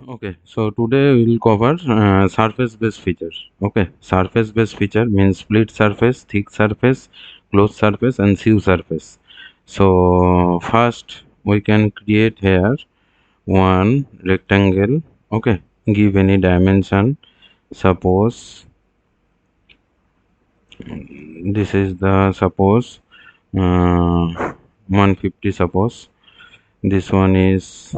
Okay, so today we will cover surface based features. Okay, surface based feature means split surface, thick surface, closed surface, and sieve surface. So first we can create here one rectangle. Okay, give any dimension. Suppose this is the suppose 150. Suppose this one is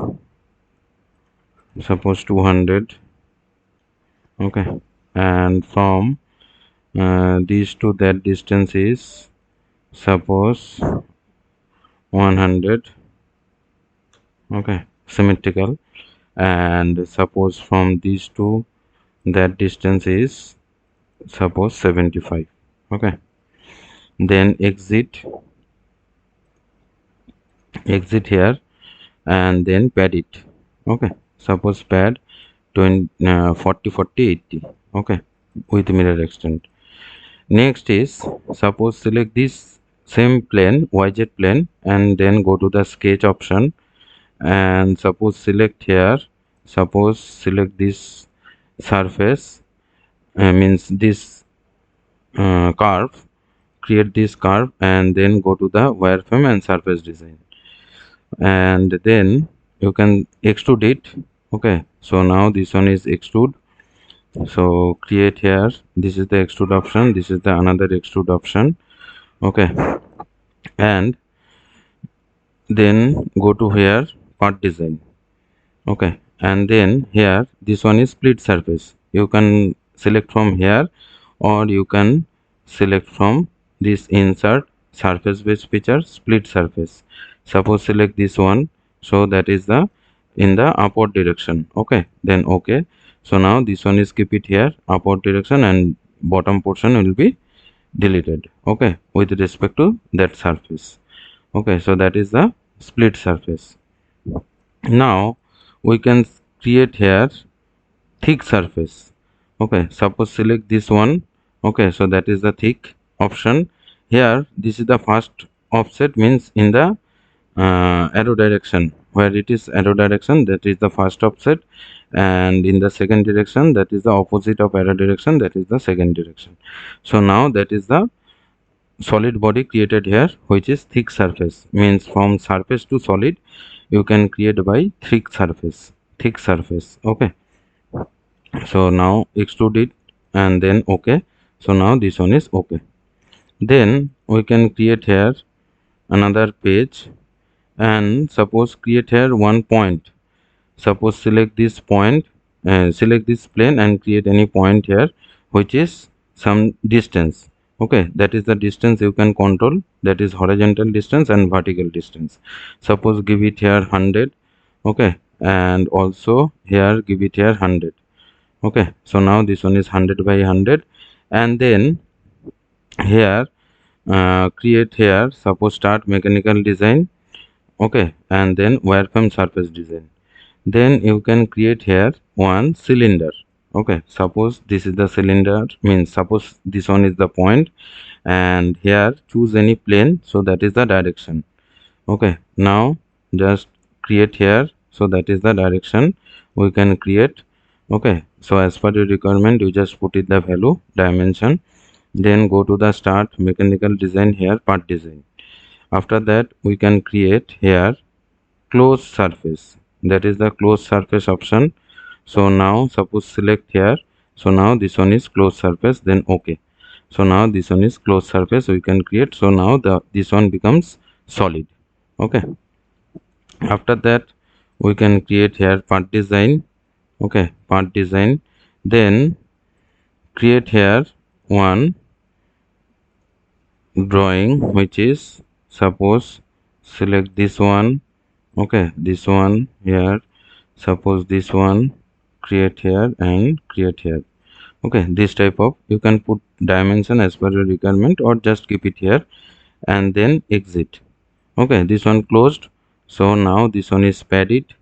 suppose 200. Okay, and from these to that distance is suppose 100. Okay, symmetrical. And suppose from these to that distance is suppose 75. Okay, then exit here and then pad it. Okay, suppose pad 20 40 40 80. Okay, with mirror extent. Next is suppose select this same plane YZ plane and then go to the sketch option, and suppose select here, suppose select this surface, means this curve, create this curve and then go to the wireframe and surface design, and then you can extrude it. Okay, so now this one is extrude. So create here, this is the extrude option, this is the another extrude option. Okay, and then go to here part design. Okay, and then here this one is split surface, you can select from here or you can select from this insert surface based feature split surface. Suppose select this one, so that is the in the upward direction. Okay, then okay, so now this one is keep it here upward direction and bottom portion will be deleted. Okay, with respect to that surface. Okay, so that is the split surface. Now we can create here thick surface. Okay, suppose select this one. Okay, so that is the thick option. Here this is the first offset, means in the arrow direction, where it is arrow direction, that is the first offset, and in the second direction, that is the opposite of arrow direction, that is the second direction. So now that is the solid body created here, which is thick surface, means from surface to solid you can create by thick surface. Okay, so now extrude it and then okay, so now this one is okay. Then we can create here another page, and suppose create here one point. Suppose select this point, select this plane and create any point here which is some distance. Okay, that is the distance you can control, that is horizontal distance and vertical distance. Suppose give it here 100. Okay, and also here give it here 100. Okay, so now this one is 100 by 100, and then here create here, suppose start mechanical design. Okay, and then wireframe surface design. Then you can create here one cylinder. Okay, suppose this is the cylinder, means suppose this one is the point, and here choose any plane, so that is the direction. Okay, now just create here, so that is the direction we can create. Okay, so as per your requirement you just put it the value dimension, then go to the start mechanical design, here part design. After that we can create here closed surface, that is the closed surface option. So now suppose select here, so now this one is closed surface, then okay, so now this one is closed surface we can create, so now the this one becomes solid. Okay, after that we can create here part design. Okay, part design, then create here one drawing, which is suppose select this one. Okay, this one here, suppose this one, create here and create here. Okay, this type of, you can put dimension as per your requirement or just keep it here and then exit. Okay, this one closed, so now this one is padded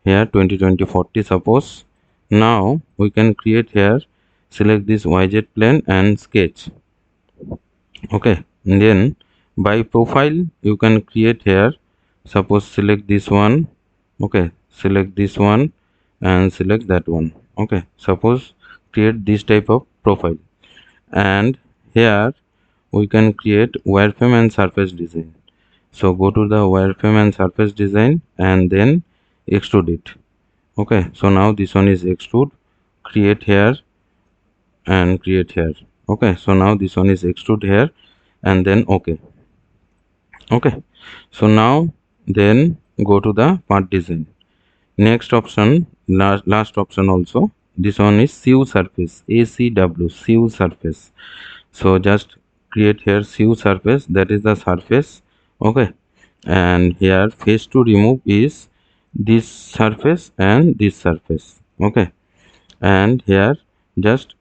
here 20 20 40. Suppose now we can create here, select this YZ plane and sketch. Okay, and then by profile you can create here, suppose select this one. Okay, select this one and select that one. Okay, suppose create this type of profile, and here we can create wireframe and surface design. So go to the wireframe and surface design and then extrude it. Okay, so now this one is extrude, create here and create here. Okay, so now this one is extrude here and then okay. Okay, so now then go to the part design. Next option, last option also, this one is sieve surface, ACW, sieve surface. So just create here sieve surface, that is the surface. Okay, and here face to remove is this surface and this surface. Okay, and here just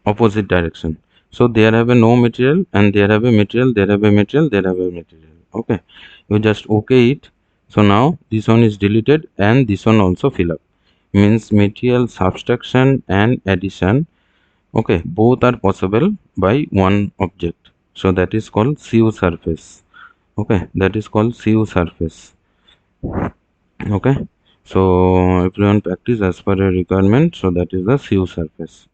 opposite direction. So there have a no material and there have a material, there have a material, there have a material. Okay, you just okay it. So now this one is deleted and this one also fill up, means material subtraction and addition. Okay, both are possible by one object, so that is called sieve surface. Okay, that is called sieve surface. Okay, so everyone practice as per a requirement, so that is the sieve surface.